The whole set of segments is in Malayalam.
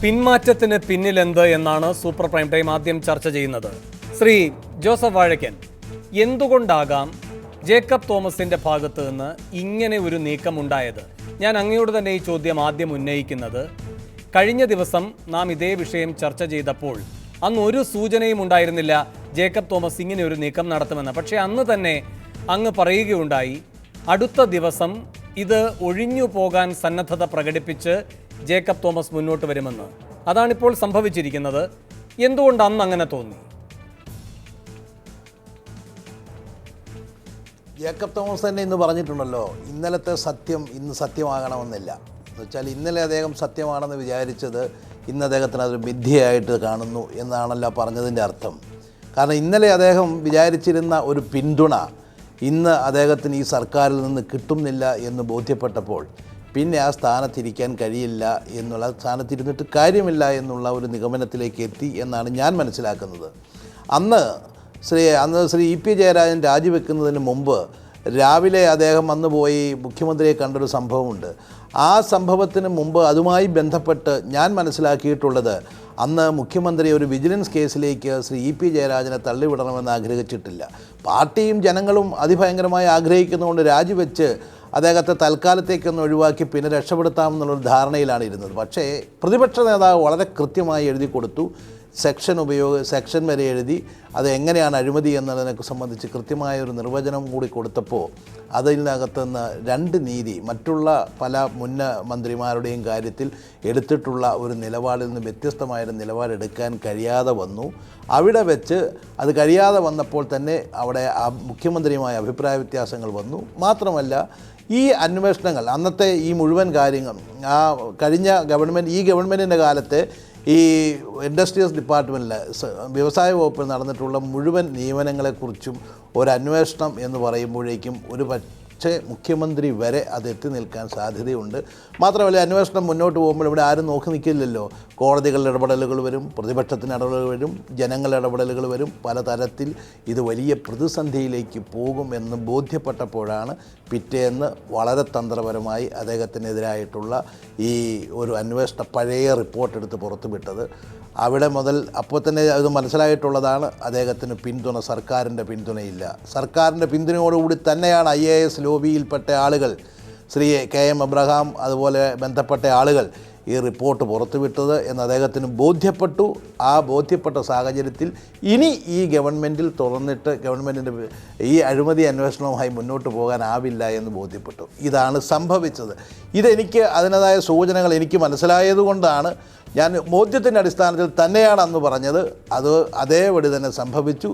പിന്മാറ്റത്തിന് പിന്നിലെന്ത് എന്നാണ് സൂപ്പർ പ്രൈം ടൈം ആദ്യം ചർച്ച ചെയ്യുന്നത്. ശ്രീ ജോസഫ് വാഴക്കൻ, എന്തുകൊണ്ടാകാം ജേക്കബ് തോമസിന്റെ ഭാഗത്ത് നിന്ന് ഇങ്ങനെ ഒരു നീക്കമുണ്ടായത്? ഞാൻ അങ്ങയോട് തന്നെ ഈ ചോദ്യം ആദ്യം ഉന്നയിക്കുന്നത്, കഴിഞ്ഞ ദിവസം നാം ഇതേ വിഷയം ചർച്ച ചെയ്തപ്പോൾ അന്ന് ഒരു സൂചനയും ഉണ്ടായിരുന്നില്ല ജേക്കബ് തോമസ് ഇങ്ങനെ ഒരു നീക്കം നടത്തുമെന്ന്. പക്ഷേ അന്ന് തന്നെ അങ്ങ് പറയുകയുണ്ടായി, അടുത്ത ദിവസം ഇത് ഒഴിഞ്ഞു പോകാൻ സന്നദ്ധത പ്രകടിപ്പിച്ച് ജേക്കബ് തോമസ് മുന്നോട്ട് വരുമെന്ന്. അതാണിപ്പോൾ സംഭവിച്ചിരിക്കുന്നത്. എന്തുകൊണ്ട് അന്ന് അങ്ങനെ തോന്നി? ജേക്കബ് തോമസ് തന്നെ ഇന്ന് പറഞ്ഞിട്ടുണ്ടല്ലോ, ഇന്നലത്തെ സത്യം ഇന്ന് സത്യമാകണമെന്നില്ല. എന്നുവെച്ചാൽ ഇന്നലെ അദ്ദേഹം സത്യമാണെന്ന് വിചാരിച്ചത് ഇന്ന് അദ്ദേഹത്തിന് അതൊരു മിഥ്യയായിട്ട് കാണുന്നു എന്നാണല്ലോ പറഞ്ഞതിൻ്റെ അർത്ഥം. കാരണം ഇന്നലെ അദ്ദേഹം വിചാരിച്ചിരുന്ന ഒരു പിന്തുണ ഇന്ന് അദ്ദേഹത്തിന് ഈ സർക്കാരിൽ നിന്ന് കിട്ടുന്നില്ല എന്ന് ബോധ്യപ്പെട്ടപ്പോൾ പിന്നെ ആ സ്ഥാനത്തിരിക്കാൻ കഴിയില്ല എന്നുള്ള, സ്ഥാനത്തിരുന്നിട്ട് കാര്യമില്ല എന്നുള്ള ഒരു നിഗമനത്തിലേക്ക് എത്തി എന്നാണ് ഞാൻ മനസ്സിലാക്കുന്നത്. അന്ന് ശ്രീ ഇ പി ജയരാജൻ രാജിവെക്കുന്നതിന് മുമ്പ് രാവിലെ അദ്ദേഹം അന്ന് പോയി മുഖ്യമന്ത്രിയെ കണ്ടൊരു സംഭവമുണ്ട്. ആ സംഭവത്തിന് മുമ്പ് അതുമായി ബന്ധപ്പെട്ട് ഞാൻ മനസ്സിലാക്കിയിട്ടുള്ളത്, അന്ന് മുഖ്യമന്ത്രി ഒരു വിജിലൻസ് കേസിലേക്ക് ശ്രീ ഇ പി ജയരാജനെ തള്ളിവിടണമെന്ന് ആഗ്രഹിച്ചിട്ടില്ല. പാർട്ടിയും ജനങ്ങളും അതിഭയങ്കരമായി ആഗ്രഹിക്കുന്നതുകൊണ്ട് രാജിവെച്ച് അദ്ദേഹത്തെ തൽക്കാലത്തേക്കൊന്ന് ഒഴിവാക്കി പിന്നെ രക്ഷപ്പെടുത്താമെന്നുള്ളൊരു ധാരണയിലാണ് ഇരുന്നത്. പക്ഷേ പ്രതിപക്ഷ നേതാവ് വളരെ കൃത്യമായി എഴുതി കൊടുത്തു. സെക്ഷൻ വരെ എഴുതി അത് എങ്ങനെയാണ് അഴിമതി എന്നതിനെ സംബന്ധിച്ച് കൃത്യമായൊരു നിർവചനം കൂടി കൊടുത്തപ്പോൾ അതിനകത്തുനിന്ന് രണ്ട് നീതി മറ്റുള്ള പല മുൻ മന്ത്രിമാരുടെയും കാര്യത്തിൽ എടുത്തിട്ടുള്ള ഒരു നിലപാടിൽ നിന്ന് വ്യത്യസ്തമായൊരു നിലപാടെടുക്കാൻ കഴിയാതെ വന്നു. അവിടെ വെച്ച് അത് കഴിയാതെ വന്നപ്പോൾ തന്നെ അവിടെ മുഖ്യമന്ത്രിയുമായ അഭിപ്രായ വ്യത്യാസങ്ങൾ വന്നു. മാത്രമല്ല, ഈ അന്വേഷണങ്ങൾ, അന്നത്തെ ഈ മുഴുവൻ കാര്യങ്ങൾ ആ കഴിഞ്ഞ ഗവൺമെൻറ്, ഈ ഗവൺമെൻറ്റിൻ്റെ കാലത്തെ ഈ ഇൻഡസ്ട്രിയൽസ് ഡിപ്പാർട്ട്മെൻറ്റിൽ വ്യവസായ വകുപ്പിൽ നടന്നിട്ടുള്ള മുഴുവൻ നിയമനങ്ങളെക്കുറിച്ചും ഒരു അന്വേഷണം എന്ന് പറയുമ്പോഴേക്കും ഒരു പക്ഷേ മുഖ്യമന്ത്രി വരെ അത് എത്തി നിൽക്കാൻ സാധ്യതയുണ്ട്. മാത്രമല്ല, അന്വേഷണം മുന്നോട്ട് പോകുമ്പോൾ ഇവിടെ ആരും നോക്കി നിൽക്കില്ലല്ലോ. കോടതികളുടെ ഇടപെടലുകൾ വരും, പ്രതിപക്ഷത്തിന് ഇടപെടലുകൾ വരും, ജനങ്ങളുടെ ഇടപെടലുകൾ വരും. പലതരത്തിൽ ഇത് വലിയ പ്രതിസന്ധിയിലേക്ക് പോകുമെന്ന് ബോധ്യപ്പെട്ടപ്പോഴാണ് പിറ്റേന്ന് വളരെ തന്ത്രപരമായി അദ്ദേഹത്തിനെതിരായിട്ടുള്ള ഈ ഒരു പഴയ റിപ്പോർട്ട് എടുത്ത് പുറത്തുവിട്ടത്. അവിടെ മുതൽ അപ്പോൾ തന്നെ അത് മനസ്സിലായിട്ടുള്ളതാണ്, അദ്ദേഹത്തിന് പിന്തുണ, സർക്കാരിൻ്റെ പിന്തുണയില്ല. സർക്കാരിൻ്റെ പിന്തുണയോടുകൂടി തന്നെയാണ് IAS ലോബിയിൽപ്പെട്ട ആളുകൾ, ശ്രീ KM എബ്രഹാം അതുപോലെ ബന്ധപ്പെട്ട ആളുകൾ ഈ റിപ്പോർട്ട് പുറത്തുവിട്ടത് എന്ന് അദ്ദേഹത്തിന് ബോധ്യപ്പെട്ടു. ആ ബോധ്യപ്പെട്ട സാഹചര്യത്തിൽ ഇനി ഈ ഗവൺമെൻറ്റിൽ തുറന്നിട്ട് ഗവൺമെൻറ്റിൻ്റെ ഈ അഴിമതി അന്വേഷണവുമായി മുന്നോട്ട് പോകാനാവില്ല എന്ന് ബോധ്യപ്പെട്ടു. ഇതാണ് സംഭവിച്ചത്. ഇതെനിക്ക് അതിൻ്റേതായ സൂചനകൾ എനിക്ക് മനസ്സിലായതുകൊണ്ടാണ് ഞാൻ ബോധ്യത്തിൻ്റെ അടിസ്ഥാനത്തിൽ തന്നെയാണ് അന്ന് പറഞ്ഞത്. അത് അതേപടി തന്നെ സംഭവിച്ചു.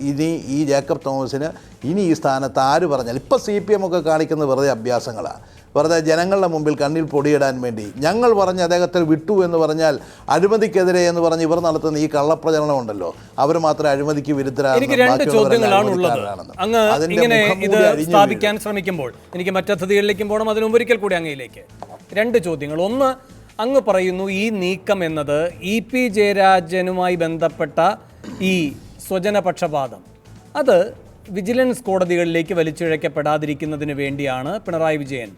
ഇനി ഈ ജേക്കബ് തോമസിന് ഇനി ഈ സ്ഥാനത്ത് ആര് പറഞ്ഞാൽ, ഇപ്പോൾ CPM ഒക്കെ കാണിക്കുന്നത് വെറുതെ അഭ്യാസങ്ങളാണ്, വെറുതെ ജനങ്ങളുടെ മുമ്പിൽ കണ്ണിൽ പൊടിയിടാൻ വേണ്ടി. ഞങ്ങൾ പറഞ്ഞ് അദ്ദേഹത്തെ വിട്ടു എന്ന് പറഞ്ഞാൽ അഴിമതിക്കെതിരെ എന്ന് പറഞ്ഞ് ഇവർ നടത്തുന്ന ഈ കള്ളപ്രചരണം ഉണ്ടല്ലോ, അവർ മാത്രം അഴിമതിക്ക് വിരുദ്ധരാണെന്ന്. എനിക്ക് രണ്ട് ചോദ്യങ്ങളാണുള്ളത്. അങ്ങ് ഇങ്ങനെ ഇത് സ്ഥാപിക്കാൻ ശ്രമിക്കുമ്പോൾ എനിക്ക് മറ്റതിഥികളിലേക്കും പോകണം. അതിന് മുമ്പ് ഒരിക്കൽ കൂടി അങ്ങയിലേക്ക് രണ്ട് ചോദ്യങ്ങൾ. ഒന്ന്, അങ്ങ് പറയുന്നു ഈ നീക്കം എന്നത് ഇ പി ജയരാജനുമായി ബന്ധപ്പെട്ട ഈ സ്വജനപക്ഷപാതം അത് വിജിലൻസ് കോടതികളിലേക്ക് വലിച്ചിഴക്കപ്പെടാതിരിക്കുന്നതിന് വേണ്ടിയാണ് പിണറായി വിജയൻ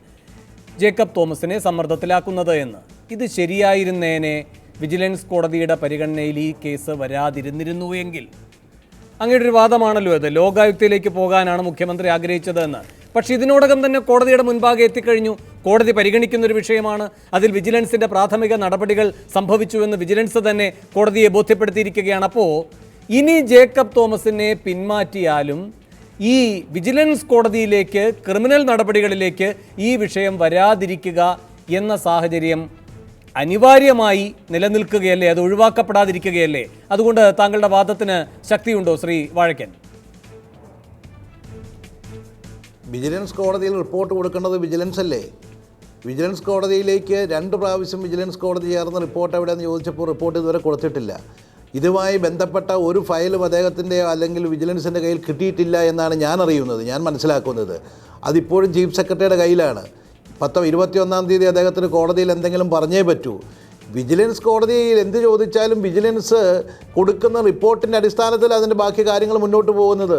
ജേക്കബ് തോമസിനെ സമ്മർദ്ദത്തിലാക്കുന്നത് എന്ന്. ഇത് ശരിയായിരുന്നേനെ വിജിലൻസ് കോടതിയുടെ പരിഗണനയിൽ ഈ കേസ് വരാതിരുന്നിരുന്നു എങ്കിൽ. അങ്ങയുടെ ഒരു വാദമാണല്ലോ അത്, ലോകായുക്തയിലേക്ക് പോകാനാണ് മുഖ്യമന്ത്രി ആഗ്രഹിച്ചതെന്ന്. പക്ഷേ ഇതിനോടകം തന്നെ കോടതിയുടെ മുൻപാകെ എത്തിക്കഴിഞ്ഞു. കോടതി പരിഗണിക്കുന്നൊരു വിഷയമാണ്. അതിൽ വിജിലൻസിൻ്റെ പ്രാഥമിക നടപടികൾ സംഭവിച്ചുവെന്ന് വിജിലൻസ് തന്നെ കോടതിയെ ബോധ്യപ്പെടുത്തിയിരിക്കുകയാണ്. അപ്പോൾ ഇനി ജേക്കബ് തോമസിനെ പിന്മാറ്റിയാലും ഈ വിജിലൻസ് കോടതിയിലേക്ക്, ക്രിമിനൽ നടപടികളിലേക്ക് ഈ വിഷയം വരാതിരിക്കുക എന്ന സാഹചര്യം അനിവാര്യമായി നിലനിൽക്കുകയല്ലേ, അത് ഒഴിവാക്കപ്പെടാതിരിക്കുകയല്ലേ? അതുകൊണ്ട് താങ്കളുടെ വാദത്തിന് ശക്തിയുണ്ടോ ശ്രീ വാഴക്കൻ? വിജിലൻസ് കോടതിയിൽ റിപ്പോർട്ട് കൊടുക്കേണ്ടത് വിജിലൻസ് അല്ലേ? വിജിലൻസ് കോടതിയിലേക്ക് 2 പ്രാവശ്യം വിജിലൻസ് കോടതി ചേർന്ന് റിപ്പോർട്ട് എവിടെയെന്ന് ചോദിച്ചപ്പോൾ റിപ്പോർട്ട് ഇതുവരെ കൊടുത്തിട്ടില്ല. ഇതുമായി ബന്ധപ്പെട്ട ഒരു ഫയലും അദ്ദേഹത്തിൻ്റെ അല്ലെങ്കിൽ വിജിലൻസിൻ്റെ കയ്യിൽ കിട്ടിയിട്ടില്ല എന്നാണ് ഞാൻ അറിയുന്നത്, ഞാൻ മനസ്സിലാക്കുന്നത്. അതിപ്പോഴും ചീഫ് സെക്രട്ടറിയുടെ കയ്യിലാണ്. 21-ാം തീയതി അദ്ദേഹത്തിന് കോടതിയിൽ എന്തെങ്കിലും പറഞ്ഞേ പറ്റൂ. വിജിലൻസ് കോടതിയിൽ എന്ത് ചോദിച്ചാലും വിജിലൻസ് കൊടുക്കുന്ന റിപ്പോർട്ടിന്റെ അടിസ്ഥാനത്തിൽ അതിന്റെ ബാക്കി കാര്യങ്ങൾ മുന്നോട്ട് പോകുന്നത്.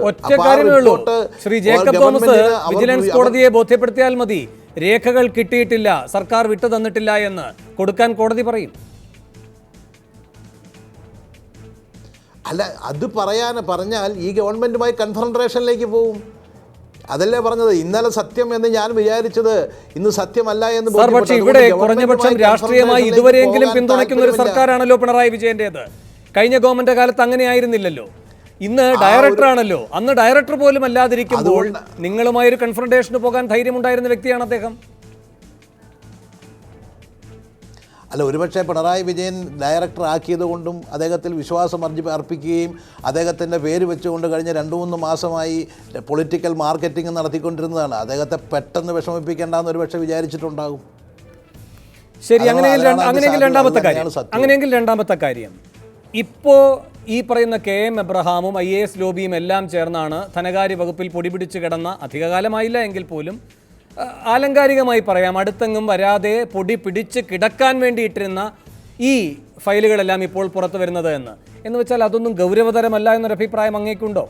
ശ്രീ ജേക്കബ് തോമസ് വിജിലൻസ് കോടതിയെ ബോധ്യപ്പെടുത്തിയാൽ മതി, രേഖകൾ കിട്ടിയിട്ടില്ല, സർക്കാർ വിട്ടു തന്നിട്ടില്ല എന്ന് കൊടുക്കാൻ കോടതി പറയും. അല്ല, അത് പറഞ്ഞാൽ ഈ ഗവൺമെൻറ്റുമായി കൺഫ്രണ്ടേഷനിലേക്ക് പോകും. അതല്ലേ പറഞ്ഞത്, ഇന്നലെ സത്യം എന്ന് ഞാൻ വിചാരിച്ചത് ഇന്ന് സത്യമല്ല എന്ന്. പക്ഷേ ഇവിടെ കുറഞ്ഞപക്ഷം രാഷ്ട്രീയമായി ഇതുവരെയെങ്കിലും പിന്തുണയ്ക്കുന്ന ഒരു സർക്കാരാണല്ലോ പിണറായി വിജയന്റേത്. കഴിഞ്ഞ ഗവൺമെന്റ് കാലത്ത് അങ്ങനെ ആയിരുന്നില്ലല്ലോ. ഇന്ന് ഡയറക്ടറാണല്ലോ. അന്ന് ഡയറക്ടർ പോലും അല്ലാതിരിക്കുമ്പോൾ നിങ്ങളുമായി ഒരു കൺഫ്രണ്ടേഷന് പോകാൻ ധൈര്യമുണ്ടായിരുന്ന വ്യക്തിയാണ് അദ്ദേഹം. അല്ല, ഒരുപക്ഷെ പിണറായി വിജയൻ ഡയറക്ടർ ആക്കിയത് കൊണ്ടും അദ്ദേഹത്തിൽ വിശ്വാസം അർപ്പിക്കുകയും അദ്ദേഹത്തിൻ്റെ പേര് വെച്ചുകൊണ്ട് കഴിഞ്ഞ 2-3 മാസമായി പൊളിറ്റിക്കൽ മാർക്കറ്റിംഗ് നടത്തിക്കൊണ്ടിരുന്നതാണ്. അദ്ദേഹത്തെ പെട്ടെന്ന് വിഷമിപ്പിക്കേണ്ടെന്ന് ഒരുപക്ഷെ വിചാരിച്ചിട്ടുണ്ടാകും. ശരി, അങ്ങനെയെങ്കിൽ രണ്ടാമത്തെ കാര്യം, ഇപ്പോൾ ഈ പറയുന്ന KM എബ്രഹാമും IAS ലോബിയും എല്ലാം ചേർന്നാണ് ധനകാര്യ വകുപ്പിൽ പൊടിപിടിച്ച് കിടന്ന, അധികകാലമായില്ല എങ്കിൽ പോലും ആലങ്കാരികമായി പറയാം, അടുത്തെങ്ങും വരാതെ പൊടി പിടിച്ച് കിടക്കാൻ വേണ്ടിയിട്ടിരുന്ന ഈ ഫയലുകളെല്ലാം ഇപ്പോൾ പുറത്തു വരുന്നത് എന്ന് വെച്ചാൽ അതൊന്നും ഗൗരവതരമല്ല എന്നൊരു അഭിപ്രായം അങ്ങേക്കുണ്ടോ?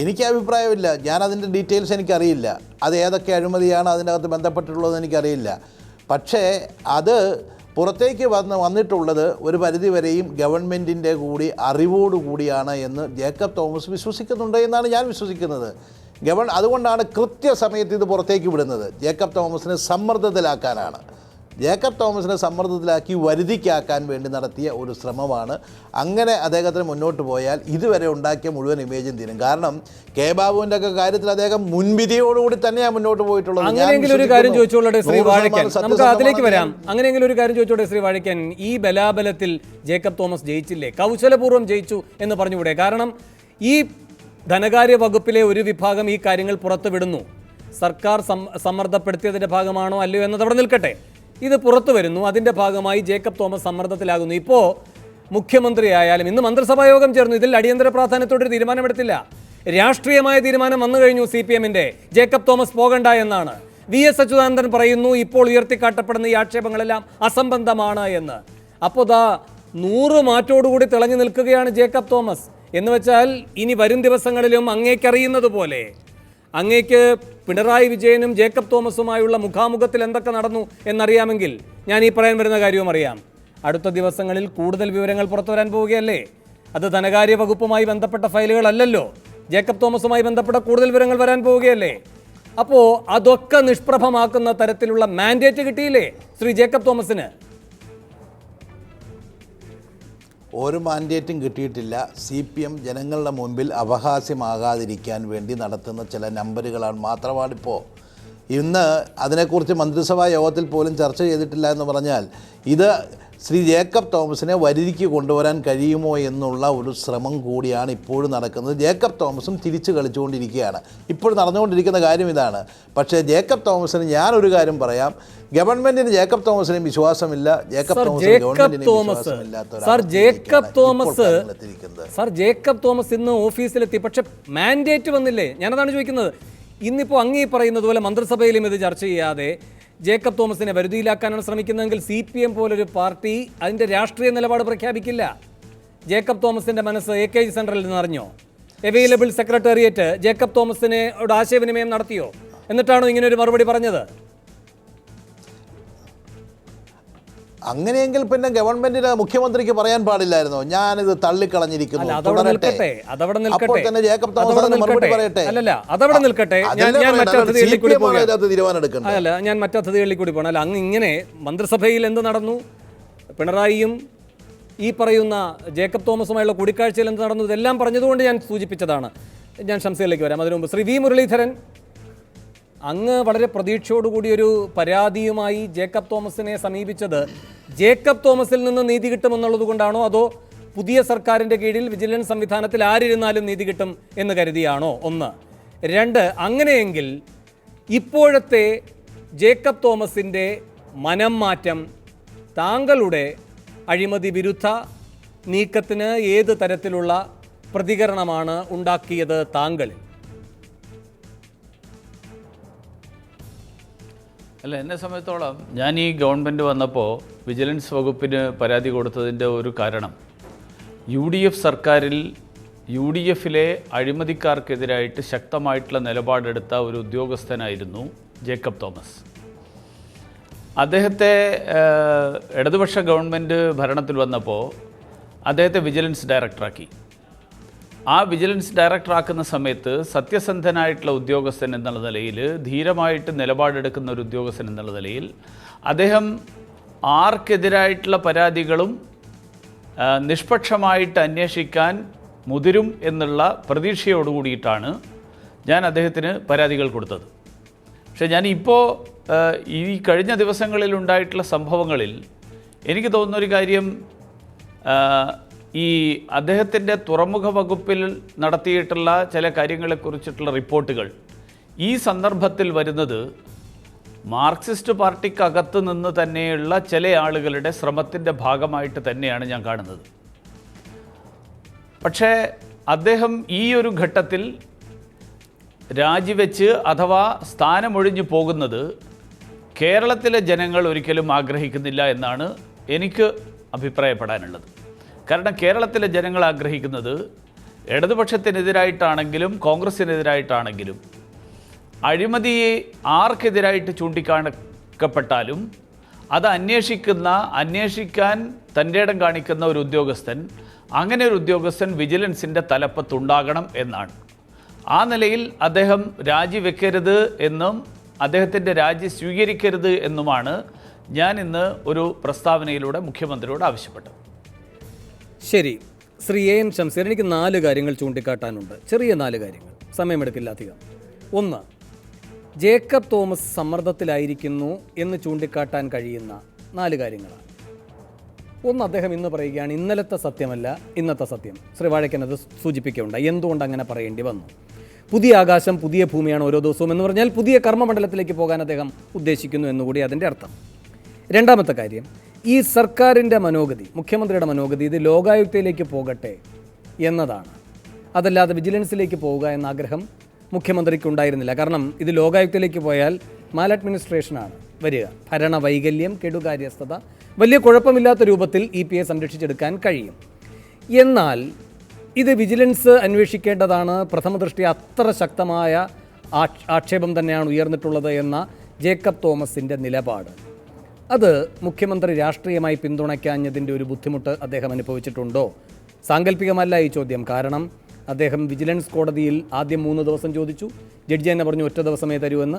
എനിക്ക് അഭിപ്രായമില്ല. ഞാനതിൻ്റെ ഡീറ്റെയിൽസ് എനിക്കറിയില്ല. അത് ഏതൊക്കെ അഴിമതിയാണ് അതിൻ്റെ അകത്ത് ബന്ധപ്പെട്ടിട്ടുള്ളതെന്ന് എനിക്കറിയില്ല. പക്ഷേ അത് പുറത്തേക്ക് വന്നിട്ടുള്ളത് ഒരു പരിധിവരെയും ഗവൺമെൻറ്റിൻ്റെ കൂടി അറിവോടുകൂടിയാണ് എന്ന് ജേക്കബ് തോമസ് വിശ്വസിക്കുന്നുണ്ട് എന്നാണ് ഞാൻ വിശ്വസിക്കുന്നത്. അതുകൊണ്ടാണ് കൃത്യസമയത്ത് ഇത് പുറത്തേക്ക് വിടുന്നത്. ജേക്കബ് തോമസിനെ സമ്മർദ്ദത്തിലാക്കാനാണ്. ജേക്കബ് തോമസിനെ സമ്മർദ്ദത്തിലാക്കി വരുതിക്കാക്കാൻ വേണ്ടി നടത്തിയ ഒരു ശ്രമമാണ്. അങ്ങനെ അദ്ദേഹത്തിന് മുന്നോട്ട് പോയാൽ ഇതുവരെ ഉണ്ടാക്കിയ മുഴുവൻ ഇമേജും തീരും. കാരണം കെ ബാബുവിൻ്റെ ഒക്കെ കാര്യത്തിൽ അദ്ദേഹം മുൻവിധിയോടുകൂടി തന്നെയാണ് മുന്നോട്ട് പോയിട്ടുള്ളത്. അങ്ങനെയെങ്കിലും ഒരു കാര്യം ചോദിച്ചോളട്ടെ ശ്രീ വാഴക്കൻ, നമുക്ക് അതിലേക്ക് വരാം. അങ്ങനെയെങ്കിലും ഒരു കാര്യം ചോദിച്ചോട്ടെ ശ്രീ വാഴക്കൻ, ഈ ബലാബലത്തിൽ ജേക്കബ് തോമസ് ജയിച്ചില്ലേ? കൗശലപൂർവ്വം ജയിച്ചു എന്ന് പറഞ്ഞുകൂടെ? കാരണം ഈ ധനകാര്യ വകുപ്പിലെ ഒരു വിഭാഗം ഈ കാര്യങ്ങൾ പുറത്തുവിടുന്നു. സർക്കാർ സമ്മർദ്ദപ്പെടുത്തിയതിൻ്റെ ഭാഗമാണോ അല്ലയോ എന്നത് അവിടെ നിൽക്കട്ടെ. ഇത് പുറത്തു വരുന്നു, അതിൻ്റെ ഭാഗമായി ജേക്കബ് തോമസ് സമ്മർദ്ദത്തിലാകുന്നു. ഇപ്പോൾ മുഖ്യമന്ത്രിയായാലും ഇന്ന് മന്ത്രിസഭാ യോഗം ചേർന്നു. ഇതിൽ അടിയന്തര പ്രാധാന്യത്തോടൊരു തീരുമാനമെടുത്തില്ല. രാഷ്ട്രീയമായ തീരുമാനം വന്നു കഴിഞ്ഞു. CPM-ന്റെ ജേക്കബ് തോമസ് പോകണ്ട എന്നാണ്. VS അച്യുതാനന്ദൻ പറയുന്നു ഇപ്പോൾ ഉയർത്തിക്കാട്ടപ്പെടുന്ന ഈ ആക്ഷേപങ്ങളെല്ലാം അസംബന്ധമാണ് എന്ന്. അപ്പോൾ 100 മാറ്റോടുകൂടി തിളങ്ങി നിൽക്കുകയാണ് ജേക്കബ് തോമസ്. എന്ന് വെച്ചാൽ ഇനി വരും ദിവസങ്ങളിലും അങ്ങേക്കറിയുന്നത് പോലെ അങ്ങേക്ക് പിണറായി വിജയനും ജേക്കബ് തോമസുമായുള്ള മുഖാമുഖത്തിൽ എന്തൊക്കെ നടന്നു എന്നറിയാമെങ്കിൽ ഞാൻ ഈ പറയാൻ വരുന്ന കാര്യവും അറിയാം. അടുത്ത ദിവസങ്ങളിൽ കൂടുതൽ വിവരങ്ങൾ പുറത്തു വരാൻ പോവുകയല്ലേ? അത് ധനകാര്യ വകുപ്പുമായി ബന്ധപ്പെട്ട ഫയലുകളല്ലല്ലോ, ജേക്കബ് തോമസുമായി ബന്ധപ്പെട്ട കൂടുതൽ വിവരങ്ങൾ വരാൻ പോവുകയല്ലേ? അപ്പോൾ അതൊക്കെ നിഷ്പ്രഭമാക്കുന്ന തരത്തിലുള്ള മാൻഡേറ്റ് കിട്ടിയില്ലേ ശ്രീ ജേക്കബ് തോമസിന്? ഒരു മാൻഡേറ്റും കിട്ടിയിട്ടില്ല. CPM ജനങ്ങളുടെ മുമ്പിൽ അപഹാസ്യമാകാതിരിക്കാൻ വേണ്ടി നടത്തുന്ന ചില നമ്പറുകളാണ് മാത്രമാണിപ്പോൾ. ഇന്ന് അതിനെക്കുറിച്ച് മന്ത്രിസഭാ യോഗത്തിൽ പോലും ചർച്ച ചെയ്തിട്ടില്ല എന്ന് പറഞ്ഞാൽ ഇത് ശ്രീ ജേക്കബ് തോമസിനെ വരുതിക്ക് കൊണ്ടുവരാൻ കഴിയുമോ എന്നുള്ള ഒരു ശ്രമം കൂടിയാണ് ഇപ്പോഴും നടക്കുന്നത്. ജേക്കബ് തോമസും തിരിച്ചു കളിച്ചുകൊണ്ടിരിക്കുകയാണ്. ഇപ്പോൾ നടന്നുകൊണ്ടിരിക്കുന്ന കാര്യം ഇതാണ്. പക്ഷേ ജേക്കബ് തോമസിന് ഞാനൊരു കാര്യം പറയാം, ഗവൺമെന്റിന് ജേക്കബ് തോമസിന് വിശ്വാസമില്ല. ജേക്കബ് തോമസ് ഇന്ന് ഓഫീസിലെത്തി, പക്ഷെ മാൻഡേറ്റ് വന്നില്ലേ? ഞാനതാണ് ചോദിക്കുന്നത്. ഇന്നിപ്പോൾ അങ്ങേ പറയുന്നത് പോലെ മന്ത്രിസഭയിലും ഇത് ചർച്ച ചെയ്യാതെ ജേക്കബ് തോമസിനെ വരുതിയിലാക്കാനാണ് ശ്രമിക്കുന്നതെങ്കിൽ CPM പോലൊരു പാർട്ടി അതിൻ്റെ രാഷ്ട്രീയ നിലപാട് പ്രഖ്യാപിക്കില്ല. ജേക്കബ് തോമസിൻ്റെ മനസ്സ് AKG സെൻട്രലിൽ നിന്ന് അറിഞ്ഞോ? അവൈലബിൾ സെക്രട്ടേറിയറ്റ് ജേക്കബ് തോമസിനോട് ആശയവിനിമയം നടത്തിയോ? എന്നിട്ടാണോ ഇങ്ങനെ ഒരു മറുപടി പറഞ്ഞത്? അങ്ങനെയെങ്കിൽ പിന്നെ ഗവൺമെന്റിന് മുഖ്യമന്ത്രിക്ക് പറയാൻ പാടില്ലായിരുന്നോ ഞാനിത് തള്ളിക്കളഞ്ഞിരിക്കുന്നു? ഞാൻ മറ്റതിഥികളിൽ കൂടി പോകണം. അല്ല, അങ്ങ് ഇങ്ങനെ മന്ത്രിസഭയിൽ എന്ത് നടന്നു, പിണറായിയും ഈ പറയുന്ന ജേക്കബ് തോമസുമായുള്ള കൂടിക്കാഴ്ചയിൽ എന്ത് നടന്നു, ഇതെല്ലാം പറഞ്ഞതുകൊണ്ട് ഞാൻ സൂചിപ്പിച്ചതാണ്. ഞാൻ ശംസയിലേക്ക് വരാം. അതിനു മുമ്പ് ശ്രീ V മുരളീധരൻ, അങ്ങ് വളരെ പ്രതീക്ഷയോടുകൂടി ഒരു പരാതിയുമായി ജേക്കബ് തോമസിനെ സമീപിച്ചത് ജേക്കബ് തോമസിൽ നിന്ന് നീതി കിട്ടുമെന്നുള്ളത് കൊണ്ടാണോ, അതോ പുതിയ സർക്കാരിൻ്റെ കീഴിൽ വിജിലൻസ് സംവിധാനത്തിൽ ആരിരുന്നാലും നീതി കിട്ടും എന്ന് കരുതിയാണോ? 1. 2, അങ്ങനെയെങ്കിൽ ഇപ്പോഴത്തെ ജേക്കബ് തോമസിൻ്റെ മനം മാറ്റം താങ്കളുടെ അഴിമതി വിരുദ്ധ നീക്കത്തിന് ഏത് തരത്തിലുള്ള പ്രതികരണമാണ് ഉണ്ടാക്കിയത് താങ്കളിൽ? അല്ല, എന്നെ സംബന്ധിച്ചോളം ഞാൻ ഈ ഗവൺമെൻറ് വന്നപ്പോൾ വിജിലൻസ് വകുപ്പിന് പരാതി കൊടുത്തതിൻ്റെ ഒരു കാരണം UDF സർക്കാരിൽ UDFിലെ അഴിമതിക്കാർക്കെതിരായിട്ട് ശക്തമായിട്ടുള്ള നിലപാടെടുത്ത ഒരു ഉദ്യോഗസ്ഥനായിരുന്നു ജേക്കബ് തോമസ്. അദ്ദേഹത്തെ ഇടതുപക്ഷ ഗവൺമെൻറ് ഭരണത്തിൽ വന്നപ്പോൾ അദ്ദേഹത്തെ വിജിലൻസ് ഡയറക്ടറാക്കി. ആ വിജിലൻസ് ഡയറക്ടറാക്കുന്ന സമയത്ത് സത്യസന്ധനായിട്ടുള്ള ഉദ്യോഗസ്ഥൻ എന്നുള്ള നിലയിൽ, ധീരമായിട്ട് നിലപാടെടുക്കുന്ന ഒരു ഉദ്യോഗസ്ഥൻ എന്നുള്ള നിലയിൽ അദ്ദേഹം ആർക്കെതിരായിട്ടുള്ള പരാതികളും നിഷ്പക്ഷമായിട്ട് അന്വേഷിക്കാൻ മുതിരും എന്നുള്ള പ്രതീക്ഷയോടുകൂടിയിട്ടാണ് ഞാൻ അദ്ദേഹത്തിന് പരാതികൾ കൊടുത്തത്. പക്ഷേ ഞാനിപ്പോൾ ഈ കഴിഞ്ഞ ദിവസങ്ങളിൽ ഉണ്ടായിട്ടുള്ള സംഭവങ്ങളിൽ എനിക്ക് തോന്നുന്നൊരു കാര്യം, ഈ അദ്ദേഹത്തിൻ്റെ തുറമുഖ വകുപ്പിൽ നടത്തിയിട്ടുള്ള ചില കാര്യങ്ങളെക്കുറിച്ചിട്ടുള്ള റിപ്പോർട്ടുകൾ ഈ സന്ദർഭത്തിൽ വരുന്നത് മാർക്സിസ്റ്റ് പാർട്ടിക്കകത്ത് നിന്ന് തന്നെയുള്ള ചില ആളുകളുടെ ശ്രമത്തിൻ്റെ ഭാഗമായിട്ട് തന്നെയാണ് ഞാൻ കാണുന്നത്. പക്ഷേ അദ്ദേഹം ഈ ഒരു ഘട്ടത്തിൽ രാജിവെച്ച് അഥവാ സ്ഥാനമൊഴിഞ്ഞു പോകുന്നത് കേരളത്തിലെ ജനങ്ങൾ ഒരിക്കലും ആഗ്രഹിക്കുന്നില്ല എന്നാണ് എനിക്ക് അഭിപ്രായപ്പെടാനുള്ളത്. കാരണം കേരളത്തിലെ ജനങ്ങൾ ആഗ്രഹിക്കുന്നത് ഇടതുപക്ഷത്തിനെതിരായിട്ടാണെങ്കിലും കോൺഗ്രസ്സിനെതിരായിട്ടാണെങ്കിലും അഴിമതിയെ ആർക്കെതിരായിട്ട് ചൂണ്ടിക്കാണിക്കപ്പെട്ടാലും അത് അന്വേഷിക്കാൻ തൻ്റെ ഇടം കാണിക്കുന്ന ഒരു ഉദ്യോഗസ്ഥൻ, അങ്ങനെ ഒരു ഉദ്യോഗസ്ഥൻ വിജിലൻസിൻ്റെ തലപ്പത്തുണ്ടാകണം എന്നാണ്. ആ നിലയിൽ അദ്ദേഹം രാജിവെക്കരുത് എന്നും അദ്ദേഹത്തിൻ്റെ രാജി സ്വീകരിക്കരുത് എന്നുമാണ് ഞാൻ ഇന്ന് ഒരു പ്രസ്താവനയിലൂടെ മുഖ്യമന്ത്രിയോട് ആവശ്യപ്പെട്ടത്. ശരി, ശ്രീ എ എൻ ഷംസീർ, എനിക്ക് 4 കാര്യങ്ങൾ ചൂണ്ടിക്കാട്ടാനുണ്ട്. ചെറിയ 4 കാര്യങ്ങൾ, സമയമെടുക്കില്ല അധികം. 1, ജേക്കബ് തോമസ് സമ്മർദ്ദത്തിലായിരിക്കുന്നു എന്ന് ചൂണ്ടിക്കാട്ടാൻ കഴിയുന്ന 4 കാര്യങ്ങളാണ്. 1, അദ്ദേഹം ഇന്ന് പറയുകയാണ് ഇന്നലത്തെ സത്യമല്ല ഇന്നത്തെ സത്യം. ശ്രീ വാഴക്കൻ അത് സൂചിപ്പിക്കുകയുണ്ടായി. എന്തുകൊണ്ട് അങ്ങനെ പറയേണ്ടി വന്നു? പുതിയ ആകാശം പുതിയ ഭൂമിയാണ് ഓരോ ദിവസവും എന്ന് പറഞ്ഞാൽ പുതിയ കർമ്മമണ്ഡലത്തിലേക്ക് പോകാൻ അദ്ദേഹം ഉദ്ദേശിക്കുന്നു എന്നുകൂടി അതിൻ്റെ അർത്ഥം. 2ാമത്തെ കാര്യം, ഈ സർക്കാരിൻ്റെ മനോഗതി, മുഖ്യമന്ത്രിയുടെ മനോഗതി ഇത് ലോകായുക്തയിലേക്ക് പോകട്ടെ എന്നതാണ്. അതല്ലാതെ വിജിലൻസിലേക്ക് പോവുക എന്ന ആഗ്രഹം മുഖ്യമന്ത്രിക്ക് ഉണ്ടായിരുന്നില്ല. കാരണം ഇത് ലോകായുക്തയിലേക്ക് പോയാൽ മാൽ അഡ്മിനിസ്ട്രേഷനാണ് വരിക. ഭരണവൈകല്യം, കെടുകാര്യസ്ഥത, വലിയ കുഴപ്പമില്ലാത്ത രൂപത്തിൽ EPA സംരക്ഷിച്ചെടുക്കാൻ കഴിയും. എന്നാൽ ഇത് വിജിലൻസ് അന്വേഷിക്കേണ്ടതാണ്, പ്രഥമ ദൃഷ്ടി അത്ര ശക്തമായ ആക്ഷേപം തന്നെയാണ് ഉയർന്നിട്ടുള്ളത് എന്ന ജേക്കബ് തോമസിൻ്റെ നിലപാട്, അത് മുഖ്യമന്ത്രി രാഷ്ട്രീയമായി പിന്തുണയ്ക്കാഞ്ഞതിൻ്റെ ഒരു ബുദ്ധിമുട്ട് അദ്ദേഹം അനുഭവിച്ചിട്ടുണ്ടോ? സാങ്കല്പികമല്ല ഈ ചോദ്യം. കാരണം അദ്ദേഹം വിജിലൻസ് കോടതിയിൽ ആദ്യം 3 ദിവസം ചോദിച്ചു, ജഡ്ജി തന്നെ പറഞ്ഞു ഒറ്റ ദിവസമേ തരൂ എന്ന്.